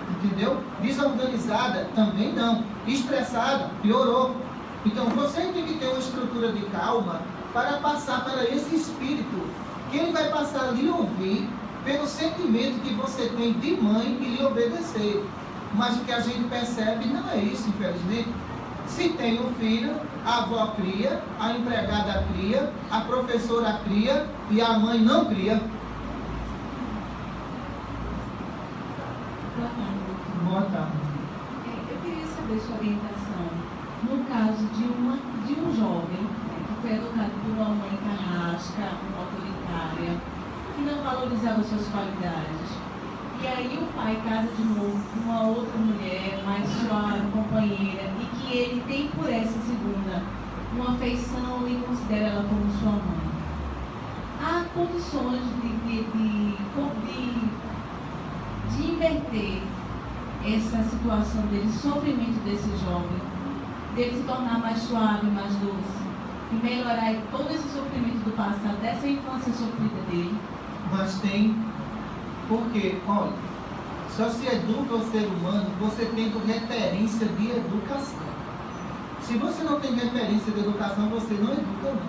Entendeu? Desorganizada, também não. Estressada, piorou. Então você tem que ter uma estrutura de calma para passar para esse espírito, que ele vai passar a lhe ouvir pelo sentimento que você tem de mãe e lhe obedecer. Mas o que a gente percebe não é isso, infelizmente. Se tem um filho, a avó cria, a empregada cria, a professora cria e a mãe não cria. Boa tarde. Eu queria saber sua orientação no caso de um jovem que foi educado por uma mãe carrasca, autoritária, que não valorizava suas qualidades. E aí o pai casa de novo com uma outra mulher, mais sua companheira, e que ele tem por essa segunda uma afeição e considera ela como sua mãe. Há condições de inverter essa situação dele, sofrimento desse jovem, dele se tornar mais suave, mais doce, e melhorar todo esse sofrimento do passado, dessa infância sofrida dele. Mas tem. Porque, olha, só se educa o ser humano você tendo referência de educação. Se você não tem referência de educação, você não educa não.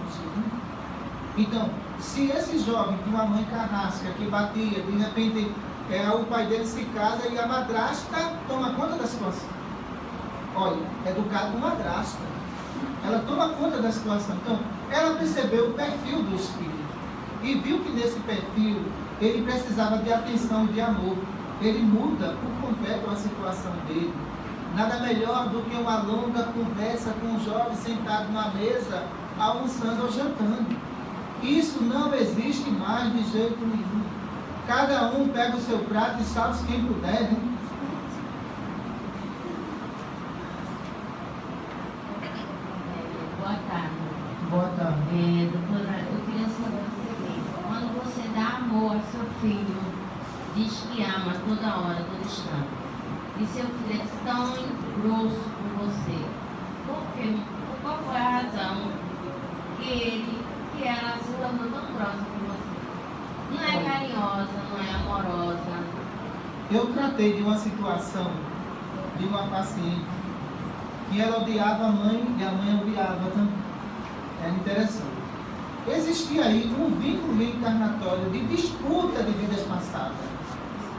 Então, se esse jovem tinha uma mãe carrasca que batia, de repente o pai dele se casa e a madrasta toma conta da situação. Olha, educado com madrasta. Ela toma conta da situação. Então, ela percebeu o perfil do espírito e viu que nesse perfil ele precisava de atenção e de amor. Ele muda por completo a situação dele. Nada melhor do que uma longa conversa com um jovem sentado numa mesa, almoçando ou jantando. Isso não existe mais de jeito nenhum. Cada um pega o seu prato e salve quem puder, né? Boa tarde. Boa tarde. Doutora, eu queria saber o seguinte: quando você dá amor ao seu filho, diz que ama toda hora, todo instante, e seu filho é tão grosso com você, qual foi a razão que ela se tornou tão grossa com você? Não é carinhosa, não é amorosa. Eu tratei de uma situação de uma paciente que ela odiava a mãe e a mãe odiava também. É interessante. Existia aí um vínculo reencarnatório de disputa de vidas passadas.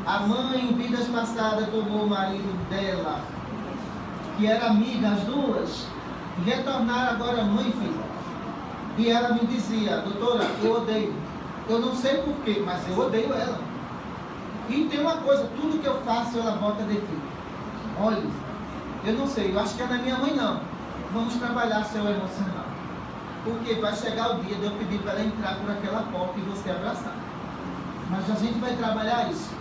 A mãe, em vidas passadas, tomou o marido dela, que era amiga, as duas, e retornaram agora mãe e filha. E ela me dizia: doutora, eu odeio. Eu não sei porquê, mas eu odeio ela. E tem uma coisa, tudo que eu faço ela bota defeito. Olha, eu não sei, eu acho que é da minha mãe não. Vamos trabalhar seu emocional. Porque vai chegar o dia de eu pedir para ela entrar por aquela porta e você abraçar. Mas a gente vai trabalhar isso.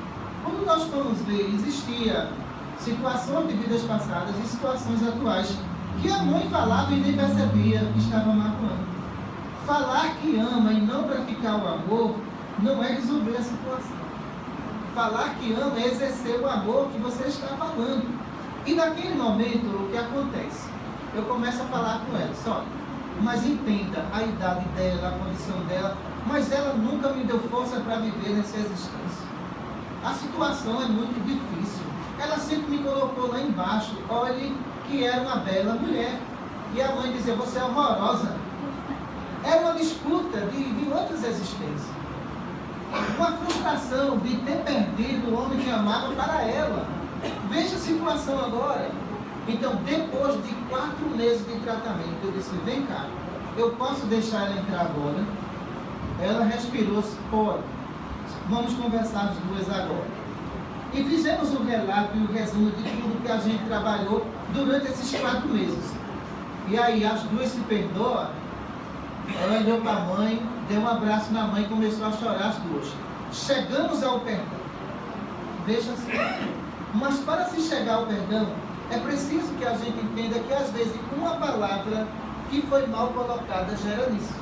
Quando nós fomos ver, existia situações de vidas passadas e situações atuais que a mãe falava e nem percebia que estava magoando. Falar que ama e não praticar o amor não é resolver a situação. Falar que ama é exercer o amor que você está falando. E naquele momento, o que acontece? Eu começo a falar com ela, só, mas entenda a idade dela, a condição dela, mas ela nunca me deu força para viver nessa existência. A situação é muito difícil. Ela sempre me colocou lá embaixo. Olhe que era uma bela mulher. E a mãe dizia, você é horrorosa. Era uma disputa de outras existências. Uma frustração de ter perdido o homem que amava para ela. Veja a situação agora. Então, depois de 4 meses de tratamento, eu disse, vem cá, eu posso deixar ela entrar agora? Ela respirou, pode. Vamos conversar as duas agora. E fizemos um relato e um resumo de tudo que a gente trabalhou durante esses 4 meses. E aí as duas se perdoam. Ela olhou para a mãe, deu um abraço na mãe e começou a chorar as duas. Chegamos ao perdão. Veja assim. Mas para se chegar ao perdão, é preciso que a gente entenda que às vezes uma palavra que foi mal colocada gera nisso.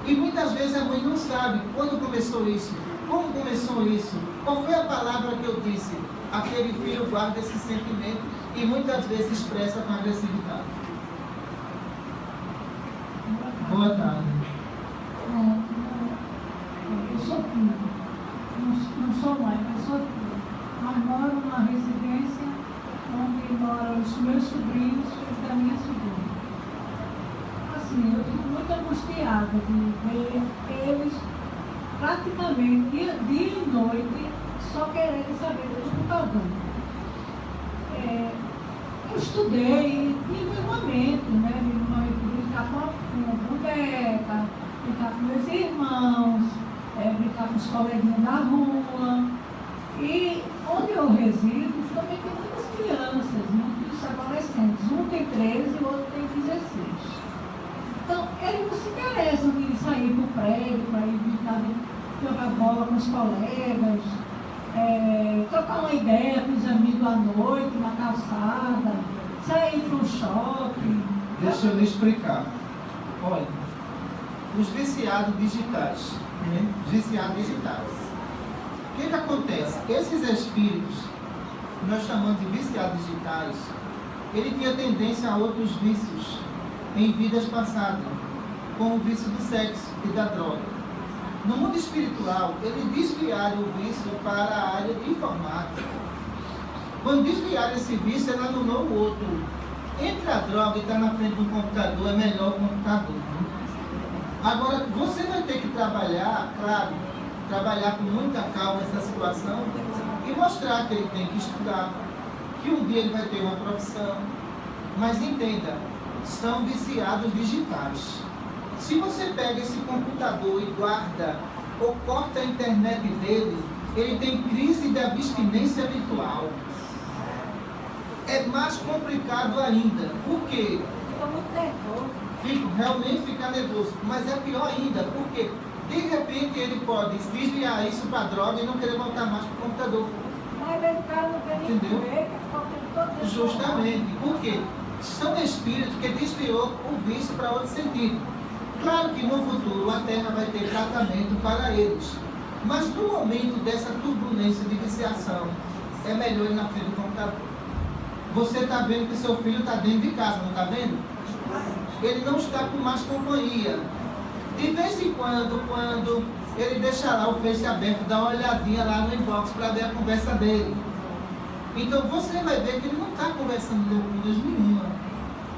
E muitas vezes a mãe não sabe quando começou isso, como começou isso, qual foi a palavra que eu disse. Aquele filho guarda esse sentimento e muitas vezes expressa com agressividade. Boa tarde. Eu sou filha, não sou mãe, mas sou filha. Mas moro numa residência onde moram os meus sobrinhos e da minha sobrinha. Assim, eu fico muito angustiada de ver eles praticamente dia e noite só querendo saber do computador. Eu estudei, tive um momento, né? De brincar com a boneca, brincar com meus irmãos, brincar com os coleguinhas da rua. E onde eu resido, também tem muitas crianças, muitos adolescentes. Um tem 13 e o outro tem 16. Então, eles não se interessam de sair para o prédio, para ir brincar de jogar bola com os colegas, trocar uma ideia com os amigos à noite, na calçada, sair para o shopping. Deixa eu lhe explicar. Olha, os viciados digitais, né? Os viciados digitais. O que acontece? Esses espíritos, nós chamamos de viciados digitais, ele tinha tendência a outros vícios em vidas passadas, como o vício do sexo e da droga. No mundo espiritual, eles desviaram o vício para a área de informática. Quando desviaram esse vício, ele anulou o outro. Entre a droga e estar na frente do computador, é melhor o computador. Agora, você vai ter que trabalhar, claro, trabalhar com muita calma essa situação e mostrar que ele tem que estudar, que um dia ele vai ter uma profissão. Mas entenda, são viciados digitais. Se você pega esse computador e guarda ou corta a internet dele, ele tem crise de abstinência virtual. É mais complicado ainda. Por quê? Estou muito nervoso. Realmente fica nervoso. Mas é pior ainda, porque de repente ele pode desviar isso para droga e não querer voltar mais para o computador. Mas esse cara não tem nem Entendeu? comer, que ficou o tempo todo. Justamente. Por quê? São espíritos que desviou o vício para outro sentido. Claro que no futuro a Terra vai ter tratamento para eles. Mas no momento dessa turbulência de viciação, é melhor ir na frente do computador. Você está vendo que seu filho está dentro de casa, não está vendo? Ele não está com mais companhia. De vez em quando ele deixa lá o Face aberto, dá uma olhadinha lá no inbox para ver a conversa dele. Então você vai ver que ele não está conversando loucuras nenhuma.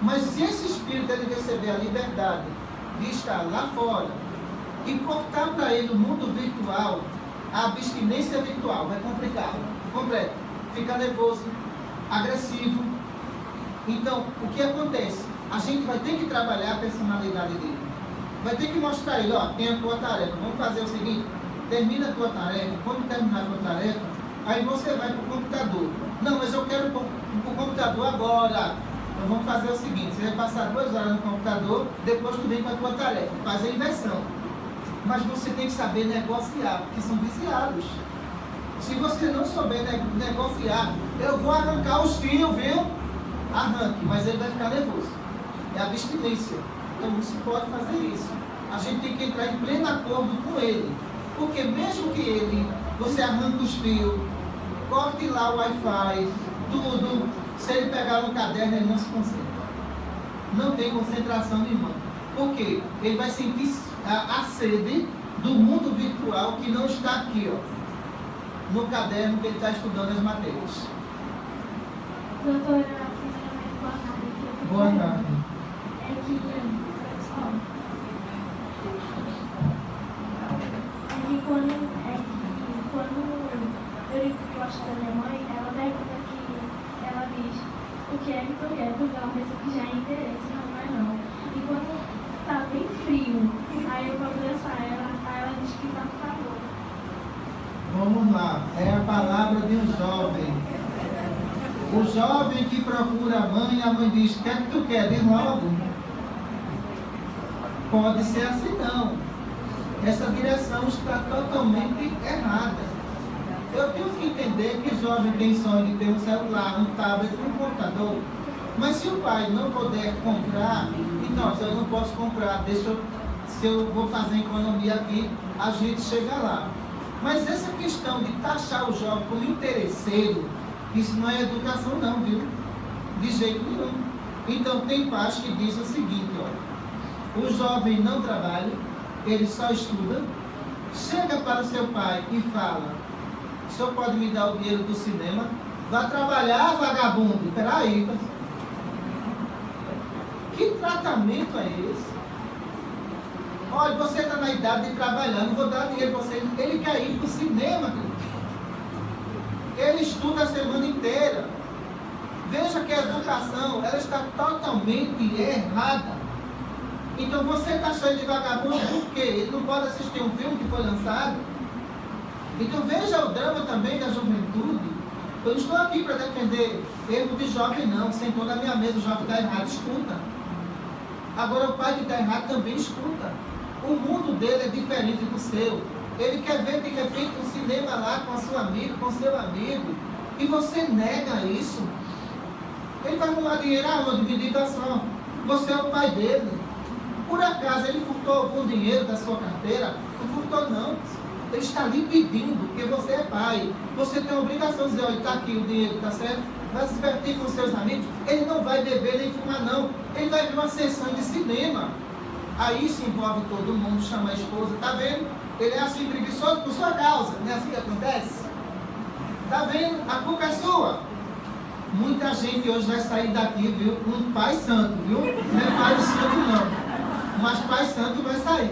Mas se esse espírito ele receber a liberdade de estar lá fora e cortar para ele o mundo virtual, a abstinência virtual vai complicar, completo, fica nervoso, agressivo. Então, o que acontece? A gente vai ter que trabalhar a personalidade dele. Vai ter que mostrar a ele, ó, tem a tua tarefa. Vamos fazer o seguinte, termina a tua tarefa, quando terminar a tua tarefa, aí você vai para o computador. Não, mas eu quero ir para o computador agora. Então vamos fazer o seguinte, você vai passar 2 horas no computador, depois tu vem com a tua tarefa, faz a inversão. Mas você tem que saber negociar, porque são viciados. Se você não souber negociar, eu vou arrancar os fios, viu? Arranque, mas ele vai ficar nervoso. É abstinência. Então não se pode fazer isso. A gente tem que entrar em pleno acordo com ele. Porque mesmo que você arranca os fios, corte lá o Wi-Fi, tudo, se ele pegar no caderno, ele não se concentra. Não tem concentração nenhuma. Por quê? Ele vai sentir a sede do mundo virtual que não está aqui, ó, no caderno que ele está estudando as matérias. Doutora, Boa tarde. quando eu gosto da minha mãe, ela pergunta que ela diz o que é que tu quer, porque ela pensa que já é interesse, não é não. E quando tá bem frio, aí eu vou abraçar ela, aí ela diz que tá com calor. Vamos lá, é a palavra de um jovem. O jovem que procura a mãe diz, o que é que tu quer? Diz logo. Pode ser assim não. Essa direção está totalmente errada. Eu tenho que entender que o jovem tem sonho de ter um celular, um tablet, um computador. Mas se o pai não puder comprar, então se eu não posso comprar, se eu vou fazer economia aqui, a gente chega lá. Mas essa questão de taxar o jovem como interesseiro, isso não é educação não, viu? De jeito nenhum. Então tem pais que dizem o seguinte, ó, o jovem não trabalha, ele só estuda, chega para o seu pai e fala, o senhor pode me dar o dinheiro do cinema? Vá trabalhar, vagabundo. Peraí. Que tratamento é esse? Olha, você está na idade de trabalhar, não vou dar dinheiro para você. Ele quer ir para o cinema. Ele estuda a semana inteira. Veja que a educação, ela está totalmente errada. Então você está cheio de vagabundo por quê? Ele não pode assistir um filme que foi lançado? Então veja o drama também da juventude. Eu não estou aqui para defender erro de jovem não. Sentou na minha mesa, o jovem está errado, escuta. Agora o pai que está errado também escuta. O mundo dele é diferente do seu. Ele quer ver de repente um cinema lá com a sua amiga, com seu amigo. E você nega isso. Ele vai arrumar dinheiro aonde? Me diga só. Você é o pai dele. Por acaso ele furtou algum dinheiro da sua carteira? Não furtou não. Ele está lhe pedindo, porque você é pai. Você tem a obrigação de dizer, olha, está aqui o dinheiro, está certo? Vai se divertir com seus amigos. Ele não vai beber nem fumar não. Ele vai ver uma sessão de cinema. Aí se envolve todo mundo, chama a esposa, tá vendo? Ele é assim preguiçoso por sua causa. Não é assim que acontece? Tá vendo? A culpa é sua. Muita gente hoje vai sair daqui, viu? Um pai santo, viu? Não é pai de santo não. Mas pai santo vai sair.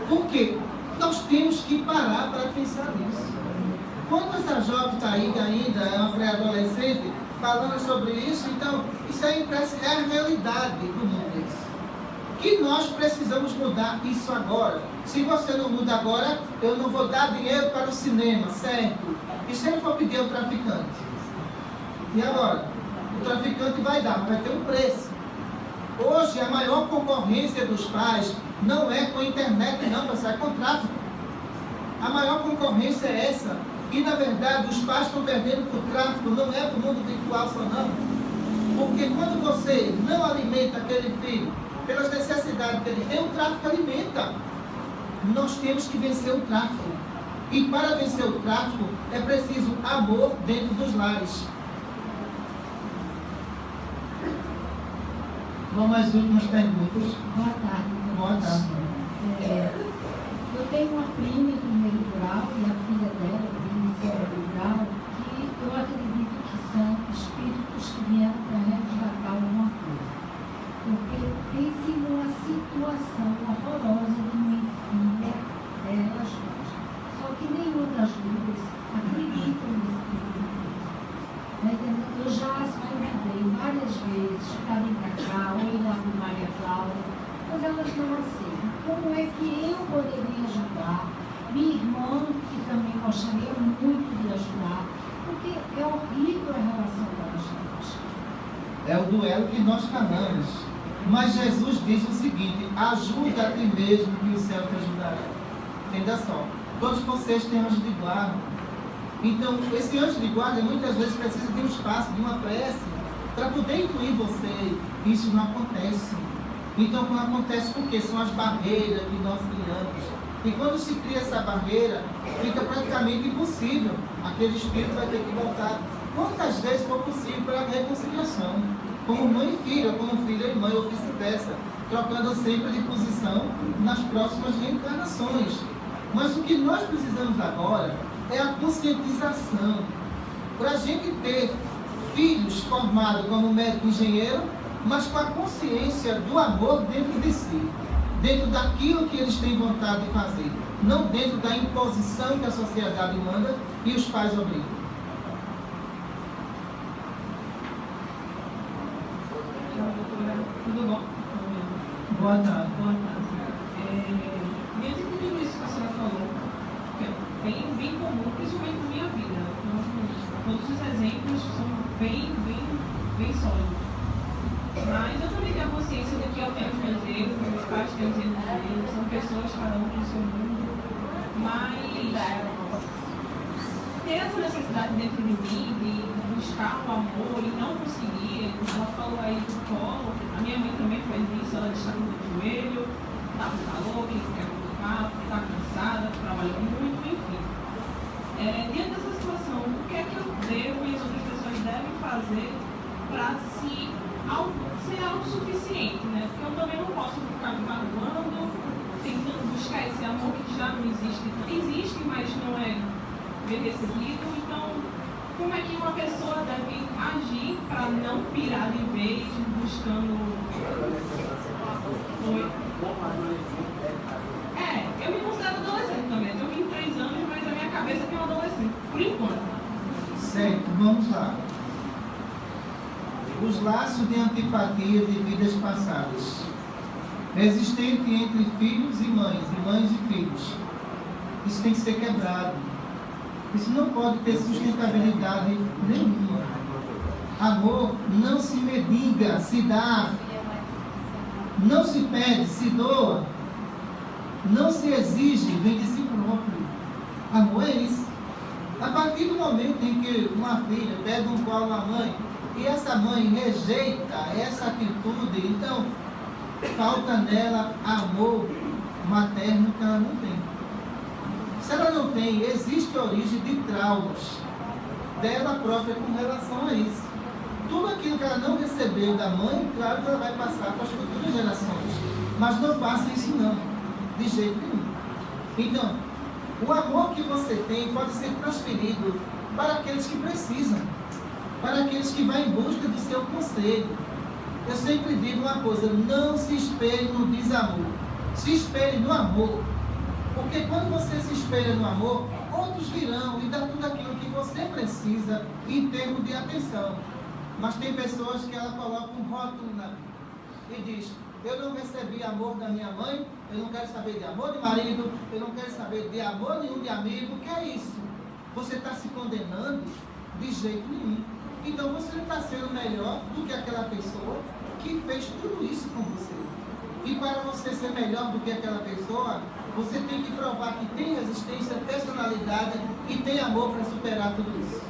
Por quê? Nós temos que parar para pensar nisso. Quando essa jovem está aí ainda, é uma pré-adolescente, falando sobre isso, então isso é a realidade do mundo. Que nós precisamos mudar isso agora. Se você não muda agora, eu não vou dar dinheiro para o cinema, certo? E se ele for pedir ao traficante? E agora? O traficante vai dar, mas vai ter um preço. Hoje a maior concorrência dos pais não é com a internet não, pessoal, é com o tráfico. A maior concorrência é essa. E na verdade os pais estão perdendo por tráfico, não é para o mundo virtual só não. Porque quando você não alimenta aquele filho pelas necessidades que ele tem, o tráfico alimenta. Nós temos que vencer o tráfico. E para vencer o tráfico é preciso amor dentro dos lares. Vamos às últimas perguntas. Boa tarde. Boa tarde. Eu tenho uma prima em primeiro grau e a filha dela, em segundo grau, que eu acredito que são espíritos que vieram para resgatar alguma coisa. Porque pense numa situação horrorosa de uma filha delas duas. Só que nenhuma das duas acredita nesse tipo de coisa. Eu já as convidei várias vezes para vir para cá, ou ir lá com Maria Cláudia, mas elas não aceitam. Como é que eu poderia ajudar? Minha irmã, que também gostaria muito de ajudar, porque é horrível a relação delas duas. É o duelo que nós falamos. Mas Jesus diz o seguinte, ajuda a ti mesmo que o céu te ajudará. Entenda só, todos vocês têm anjo de guarda. Então, esse anjo de guarda muitas vezes precisa de um espaço, de uma prece, para poder incluir você. Isso não acontece. Então, quando acontece, por quê? São as barreiras que nós criamos. E quando se cria essa barreira, fica praticamente impossível. Aquele espírito vai ter que voltar quantas vezes for possível para a reconciliação. Como mãe e filha, como filha e mãe, ou vice-versa, trocando sempre de posição nas próximas reencarnações. Mas o que nós precisamos agora é a conscientização. Para a gente ter filhos formados como médico e engenheiro, mas com a consciência do amor dentro de si, dentro daquilo que eles têm vontade de fazer, não dentro da imposição que a sociedade manda e os pais obrigam. Tudo bom? Boa tarde. Boa tarde. Mesmo que tudo isso que a senhora falou, que é bem comum, principalmente na minha vida, todos os exemplos são bem sólidos. Mas eu também tenho a consciência de que eu tenho os meus erros, meus pais têm os erros deles, são pessoas, cada um no seu mundo. Mas ter essa necessidade dentro de mim de buscar o amor e não conseguir, ela falou aí do colo, a minha mãe também faz isso, ela destacou do joelho, tá com calor, que quer colocar, tá cansada, trabalhou muito, enfim. Diante dessa situação, o que é que eu devo e as outras pessoas devem fazer para ser autossuficiente, né? Porque eu também não posso ficar me magoando, tentando buscar esse amor que já não existe. Existe, mas não é bem recebido. Então, como é que uma pessoa deve agir para não pirar de vez buscando... Oi? Eu me considero adolescente também. Eu tenho 23 anos, mas a minha cabeça tem um adolescente, por enquanto. Certo, vamos lá. Os laços de antipatia de vidas passadas, existente entre filhos e mães e filhos. Isso tem que ser quebrado. Isso não pode ter sustentabilidade nenhuma. Amor não se mendiga, se dá. Não se pede, se doa. Não se exige, vem de si próprio. Amor é isso. A partir do momento em que uma filha pede um colo à mãe e essa mãe rejeita essa atitude, então falta nela amor materno que ela não tem. Se ela não tem, existe origem de traumas dela própria com relação a isso. Tudo aquilo que ela não recebeu da mãe, claro que ela vai passar para as futuras gerações. Mas não passa isso não, de jeito nenhum. Então, o amor que você tem pode ser transferido para aqueles que precisam, para aqueles que vão em busca do seu conselho. Eu sempre digo uma coisa, não se espelhe no desamor, se espelhe no amor. Porque quando você se espelha no amor, outros virão e dá tudo aquilo que você precisa em termos de atenção. Mas tem pessoas que ela coloca um rótulo na vida e diz: eu não recebi amor da minha mãe, eu não quero saber de amor de marido, eu não quero saber de amor nenhum de amigo. O que é isso? Você está se condenando de jeito nenhum. Então você não está sendo melhor do que aquela pessoa que fez tudo isso com você. E para você ser melhor do que aquela pessoa, você tem que provar que tem resistência, personalidade e tem amor para superar tudo isso.